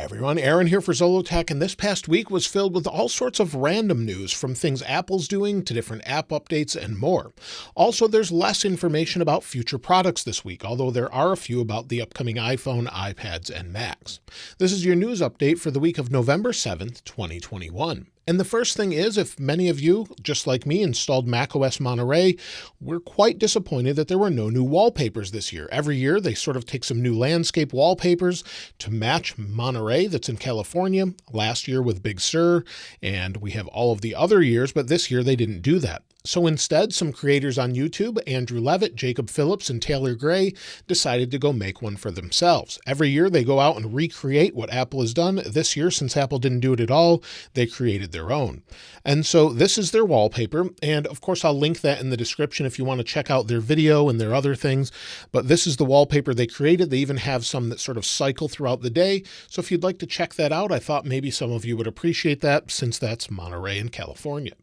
Everyone, Aaron here for Zollotech, and this past week was filled with all sorts of random news, from things Apple's doing to different app updates and more. Also, there's less information about future products this week, although there are a few about the upcoming iPhone, iPads, and Macs. This is your news update for the week of November 7th, 2021. And the first thing is, if many of you, just like me, installed macOS Monterey, we're quite disappointed that there were no new wallpapers this year. Every year, they sort of take some new landscape wallpapers to match Monterey that's in California, last year with Big Sur, and we have all of the other years, but this year they didn't do that. So instead, some creators on YouTube, Andrew Levitt, Jacob Phillips, and Taylor Gray, decided to go make one for themselves. Every year, they go out and recreate what Apple has done. This year, since Apple didn't do it at all, they created their own. And so this is their wallpaper. And of course, I'll link that in the description if you want to check out their video and their other things. But this is the wallpaper they created. They even have some that sort of cycle throughout the day. So if you'd like to check that out, I thought maybe some of you would appreciate that, since that's Monterey in California.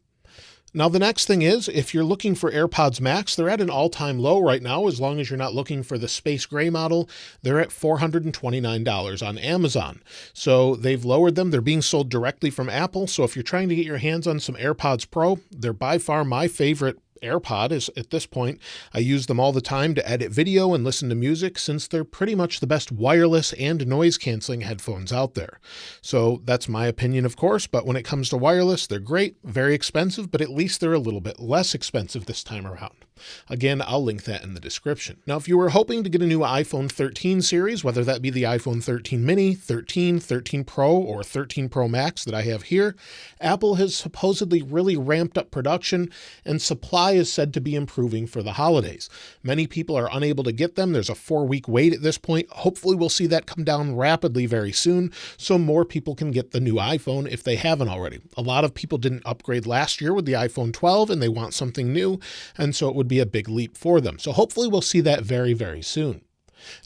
Now, the next thing is, if you're looking for AirPods Max, they're at an all-time low right now. As long as you're not looking for the space gray model, they're at $429 on Amazon. So they've lowered them. They're being sold directly from Apple. So if you're trying to get your hands on some AirPods Pro, they're by far my favorite AirPod is at this point. I use them all the time to edit video and listen to music, since they're pretty much the best wireless and noise canceling headphones out there. So that's my opinion, of course, but when it comes to wireless, they're great, very expensive, but at least they're a little bit less expensive this time around. Again, I'll link that in the description. Now, if you were hoping to get a new iPhone 13 series, whether that be the iPhone 13 mini, 13, 13 Pro, or 13 Pro Max that I have here, Apple has supposedly really ramped up production, and supply is said to be improving for the holidays. Many people are unable to get them. There's a 4-week wait at this point. Hopefully we'll see that come down rapidly very soon, so more people can get the new iPhone if they haven't already. A lot of people didn't upgrade last year with the iPhone 12 and they want something new, and so it would be a big leap for them. So hopefully we'll see that very, very soon.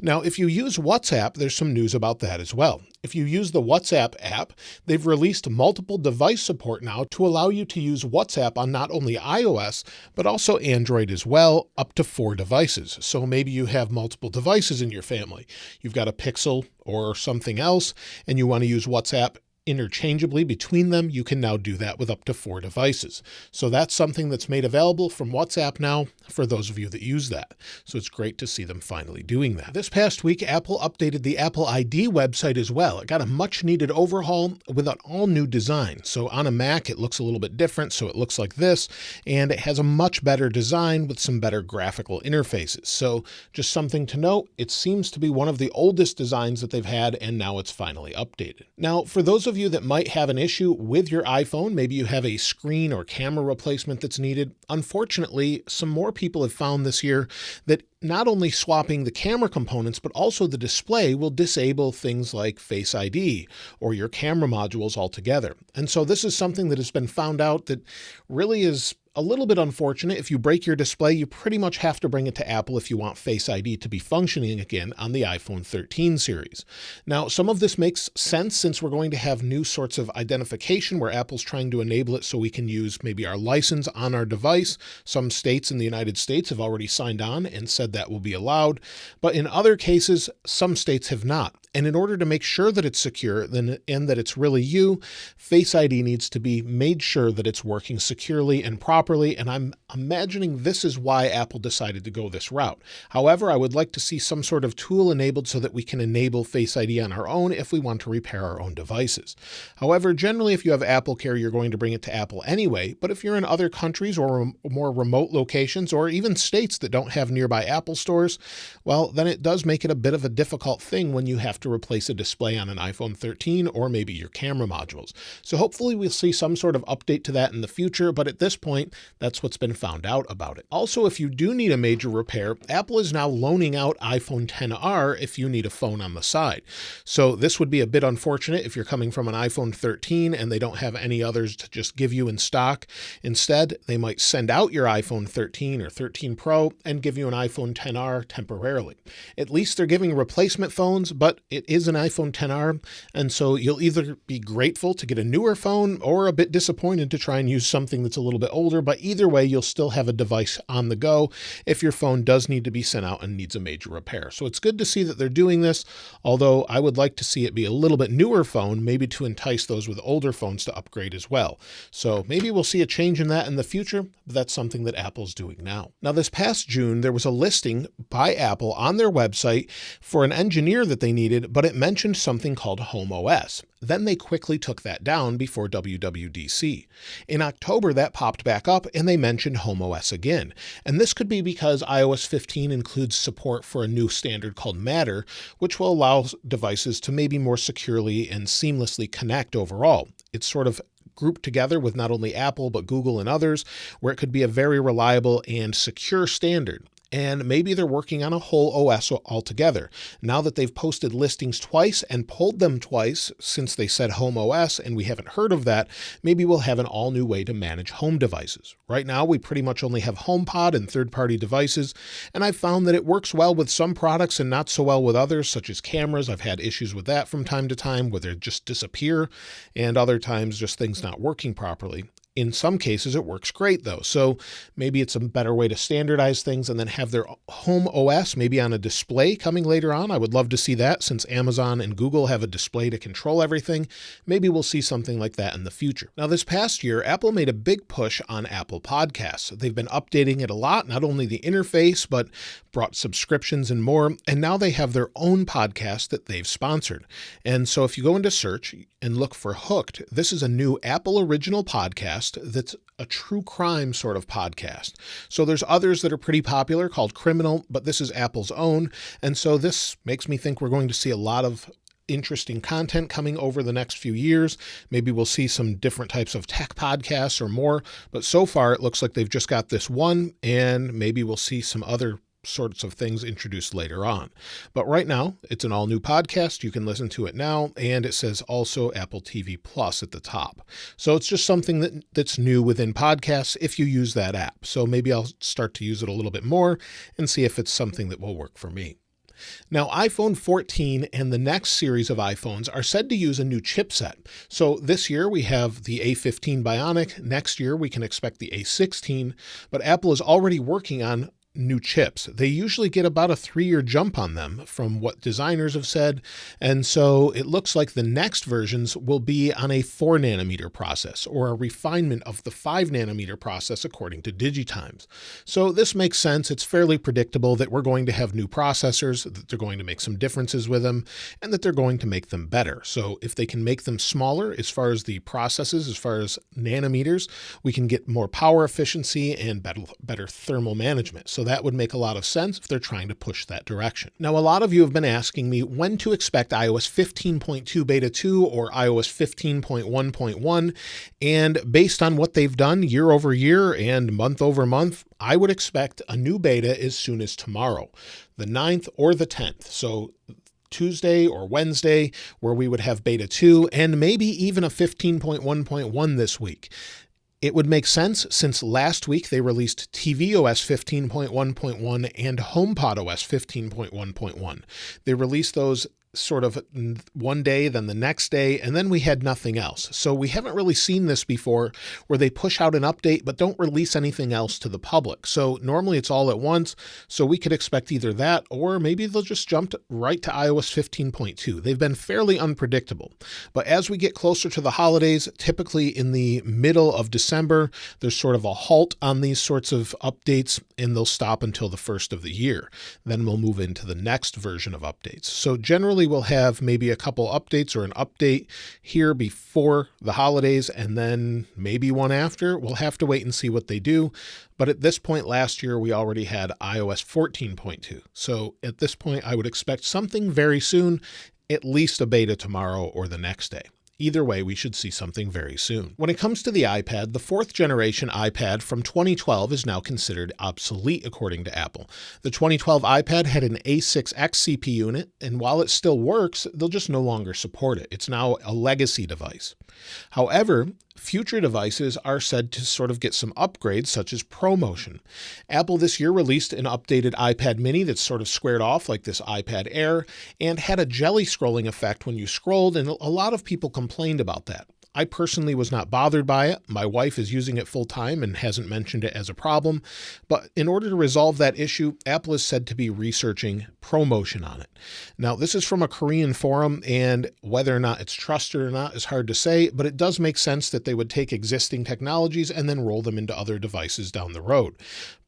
Now, if you use WhatsApp, there's some news about that as well. If you use the WhatsApp app, they've released multiple device support now to allow you to use WhatsApp on not only iOS, but also Android as well, up to 4 devices. So maybe you have multiple devices in your family. You've got a Pixel or something else, and you want to use WhatsApp interchangeably between them. You can now do that with up to 4 devices. So that's something that's made available from WhatsApp now for those of you that use that. So it's great to see them finally doing that. This past week, Apple updated the Apple ID website as well. It got a much needed overhaul with an all new design. So on a Mac, it looks a little bit different. So it looks like this, and it has a much better design with some better graphical interfaces. So just something to note, it seems to be one of the oldest designs that they've had, and now it's finally updated. Now, for those of you that might have an issue with your iPhone, maybe you have a screen or camera replacement that's needed. Unfortunately, some more people have found this year that not only swapping the camera components, but also the display will disable things like Face ID or your camera modules altogether. And so this is something that has been found out that really is a little bit unfortunate. If you break your display, you pretty much have to bring it to Apple if you want Face ID to be functioning again on the iPhone 13 series. Now, some of this makes sense since we're going to have new sorts of identification where Apple's trying to enable it so we can use maybe our license on our device. Some states in the United States have already signed on and said that will be allowed, but in other cases, some states have not. And in order to make sure that it's secure and that it's really you, Face ID needs to be made sure that it's working securely and properly. And I'm imagining this is why Apple decided to go this route. However, I would like to see some sort of tool enabled so that we can enable Face ID on our own if we want to repair our own devices. However, generally, if you have Apple Care, you're going to bring it to Apple anyway. But if you're in other countries or more remote locations, or even states that don't have nearby Apple stores, well, then it does make it a bit of a difficult thing when you have to replace a display on an iPhone 13 or maybe your camera modules. So hopefully we'll see some sort of update to that in the future, but at this point, that's what's been found out about it. Also, if you do need a major repair, Apple is now loaning out iPhone XR if you need a phone on the side. So this would be a bit unfortunate if you're coming from an iPhone 13 and they don't have any others to just give you in stock. Instead, they might send out your iPhone 13 or 13 Pro and give you an iPhone XR temporarily. At least they're giving replacement phones, but it is an iPhone XR, and so you'll either be grateful to get a newer phone or a bit disappointed to try and use something that's a little bit older, but either way, you'll still have a device on the go if your phone does need to be sent out and needs a major repair. So it's good to see that they're doing this, although I would like to see it be a little bit newer phone, maybe to entice those with older phones to upgrade as well. So maybe we'll see a change in that in the future, but that's something that Apple's doing now. Now, this past June, there was a listing by Apple on their website for an engineer that they needed, but it mentioned something called HomeOS. Then they quickly took that down before WWDC. In October, that popped back up and they mentioned HomeOS again. And this could be because iOS 15 includes support for a new standard called Matter, which will allow devices to maybe more securely and seamlessly connect overall. It's sort of grouped together with not only Apple, but Google and others, where it could be a very reliable and secure standard. And maybe they're working on a whole OS altogether. Now that they've posted listings twice and pulled them twice since they said HomeOS and we haven't heard of that, maybe we'll have an all new way to manage home devices. Right now, we pretty much only have HomePod and third-party devices, and I've found that it works well with some products and not so well with others, such as cameras. I've had issues with that from time to time where they just disappear, and other times just things not working properly. In some cases, it works great though. So maybe it's a better way to standardize things and then have their home OS maybe on a display coming later on. I would love to see that since Amazon and Google have a display to control everything. Maybe we'll see something like that in the future. Now, this past year, Apple made a big push on Apple Podcasts. They've been updating it a lot, not only the interface, but brought subscriptions and more. And now they have their own podcast that they've sponsored. And so if you go into search and look for Hooked, this is a new Apple original podcast that's a true crime sort of podcast. So there's others that are pretty popular called Criminal, but this is Apple's own. And so this makes me think we're going to see a lot of interesting content coming over the next few years. Maybe we'll see some different types of tech podcasts or more, but so far it looks like they've just got this one, and maybe we'll see some other sorts of things introduced later on. But right now, it's an all-new podcast. You can listen to it now, and it says also Apple TV Plus at the top. So it's just something that's new within podcasts if you use that app. So maybe I'll start to use it a little bit more and see if it's something that will work for me. Now, iPhone 14 and the next series of iPhones are said to use a new chipset. So this year we have the A15 Bionic. Next year we can expect the A16, but Apple is already working on new chips. They usually get about a 3-year jump on them from what designers have said. And so it looks like the next versions will be on a 4 nanometer process or a refinement of the 5 nanometer process according to DigiTimes. So this makes sense. It's fairly predictable that we're going to have new processors, that they're going to make some differences with them, and that they're going to make them better. So if they can make them smaller as far as the processes, as far as nanometers, we can get more power efficiency and better thermal management. So that would make a lot of sense if they're trying to push that direction. Now, a lot of you have been asking me when to expect iOS 15.2 Beta 2 or iOS 15.1.1, and based on what they've done year over year and month over month, I would expect a new beta as soon as tomorrow, the 9th or the 10th. So Tuesday or Wednesday, where we would have Beta 2 and maybe even a 15.1.1 this week. It would make sense since last week they released tvOS 15.1.1 and HomePod OS 15.1.1. They released those sort of one day, then the next day, and then we had nothing else. So we haven't really seen this before where they push out an update but don't release anything else to the public. So normally it's all at once. So we could expect either that or maybe they'll just jump right to iOS 15.2. They've been fairly unpredictable. But as we get closer to the holidays, typically in the middle of December, there's sort of a halt on these sorts of updates and they'll stop until the first of the year. Then we'll move into the next version of updates. So generally we'll have maybe a couple updates or an update here before the holidays and then maybe one after. We'll have to wait and see what they do. But at this point last year, we already had iOS 14.2. So at this point, I would expect something very soon, at least a beta tomorrow or the next day. Either way, we should see something very soon. When it comes to the iPad, the 4th generation iPad from 2012 is now considered obsolete according to Apple. The 2012 iPad had an A6X CPU unit, and while it still works, they'll just no longer support it. It's now a legacy device. However, future devices are said to sort of get some upgrades, such as ProMotion. Apple this year released an updated iPad mini that's sort of squared off like this iPad Air and had a jelly scrolling effect when you scrolled, and a lot of people complained about that. I personally was not bothered by it. My wife is using it full time and hasn't mentioned it as a problem. But in order to resolve that issue, Apple is said to be researching ProMotion on it. Now, this is from a Korean forum, and whether or not it's trusted or not is hard to say, but it does make sense that they would take existing technologies and then roll them into other devices down the road.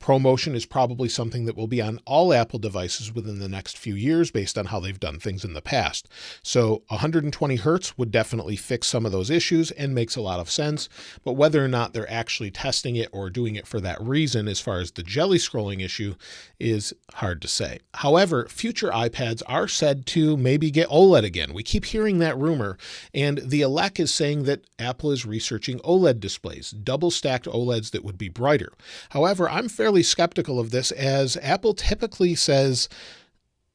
ProMotion is probably something that will be on all Apple devices within the next few years based on how they've done things in the past. So 120 hertz would definitely fix some of those issues and makes a lot of sense, but whether or not they're actually testing it or doing it for that reason as far as the jelly scrolling issue is hard to say. However, future iPads are said to maybe get OLED again. We keep hearing that rumor, and the elec is saying that Apple is researching OLED displays, double-stacked OLEDs that would be brighter. However, I'm fairly skeptical of this, as Apple typically says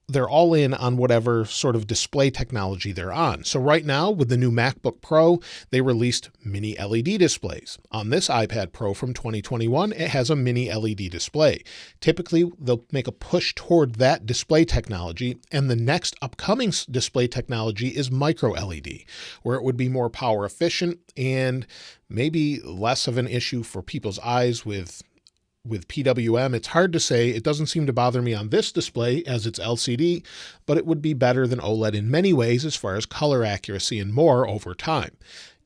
they're all in on whatever sort of display technology they're on. So right now with the new MacBook Pro, they released mini LED displays. On this iPad Pro from 2021, it has a mini LED display. Typically, they'll make a push toward that display technology, and the next upcoming display technology is micro LED, where it would be more power efficient and maybe less of an issue for people's eyes with PWM. It's hard to say. It doesn't seem to bother me on this display as it's LCD, but it would be better than OLED in many ways as far as color accuracy and more over time.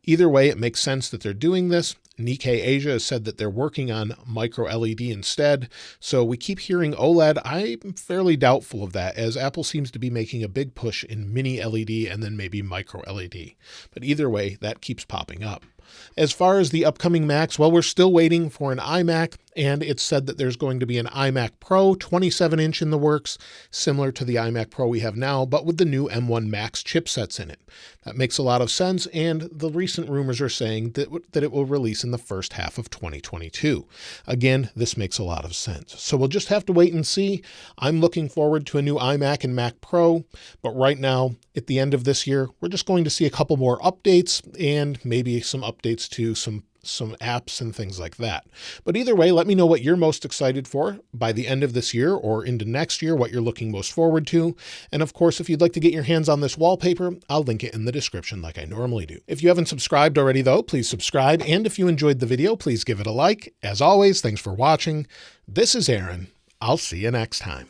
Either way, it makes sense that they're doing this. Nikkei Asia has said that they're working on micro LED instead. So we keep hearing OLED. I'm fairly doubtful of that, as Apple seems to be making a big push in mini LED and then maybe micro LED. But either way, that keeps popping up. As far as the upcoming Macs, well, we're still waiting for an iMac, and it's said that there's going to be an iMac Pro 27-inch in the works, similar to the iMac Pro we have now, but with the new M1 Max chipsets in it. That makes a lot of sense, and the recent rumors are saying that it will release in the first half of 2022. Again, this makes a lot of sense. So we'll just have to wait and see. I'm looking forward to a new iMac and Mac Pro, but right now, at the end of this year, we're just going to see a couple more updates and maybe some updates to some apps and things like that. But either way, let me know what you're most excited for by the end of this year or into next year, what you're looking most forward to. And of course, if you'd like to get your hands on this wallpaper, I'll link it in the description like I normally do. If you haven't subscribed already though, please subscribe. And if you enjoyed the video, please give it a like. As always, thanks for watching. This is Aaron. I'll see you next time.